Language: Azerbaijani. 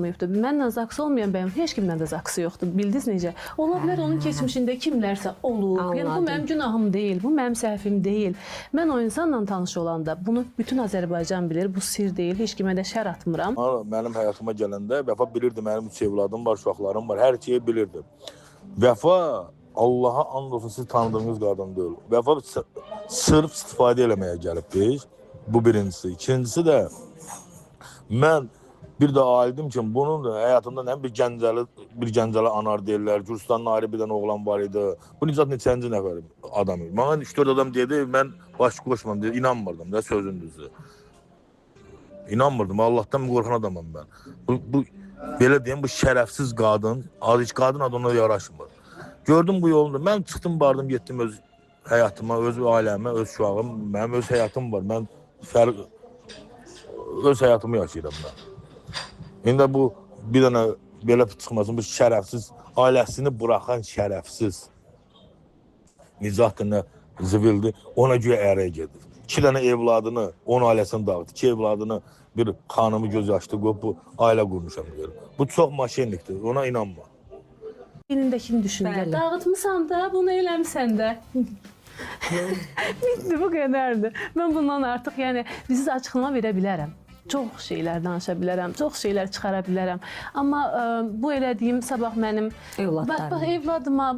olmayıbdır. Mənlə zaks olmayan bəyəm, heç kimlə də zaksı yoxdur. Bildiniz necə? Ola bilər onun keçmişində kimlərsə olub. Yəni bu mənim günahım deyil, bu mənim səhvim deyil. Mən o insanla tanış olanda bunu bütün Azərbaycan bilir, bu sir deyil. Heç kimə də şər atmıram. Mənim həyatıma gələndə Vəfa bilirdi mənim 3 evladım var, uşaqlarım var, hər şeyi bilirdi. Vəfa Allaha and olsun siz tanıdığınız qadın deyil. Vəfa sırf istifadə eləməyə gəlib biz. Bu birincisi. İkincisi də mən bir də aildim ki, bunun da həyatımda nə bir Gəncəli anar deyirlər. Gürcistanın ayrı bir dənə oğlan var idi. Bu necə neçənci nəfər adam idi. Mənə 3-4 adam dedi, mən baş qoşmam dedi. İnanmırdım da sözün düzü. İnanmırdım. Allahdan qorxan adamam mən. Bu belə deyim, bu şərəfsiz qadın, qadın adı ona yaraşmır. Gördüm bu yolunda. Mən çıxdım, bardım, getdim öz həyatıma, öz ailəmə, öz uşağım. Mənim öz həyatım var. Mən öz həyatımı yaşayıram mən. İndi bu bir dənə belə çıxmasın, bu şərəfsiz, ailəsini buraxan şərəfsiz. Nicat zibildi, ona güya ərəyə gedir. 2 dənə evladını, onun ailəsini dağıtdı. 2 evladını, bir xanımı göz yaşlı qoyub bu ailə qurmuşam deyir. Bu çox maşinlikdir, ona inanma. Elindəkini düşünürlər. Dağıtmısan da, bunu eləmsən də. Bitti, bu qədərdir. Mən bundan artıq, yəni, siz açıqlama verə bilərəm. Çox şeylər danışa bilərəm, çox şeylər çıxara bilərəm. Amma bu elədiyim sabah mənim evladıma,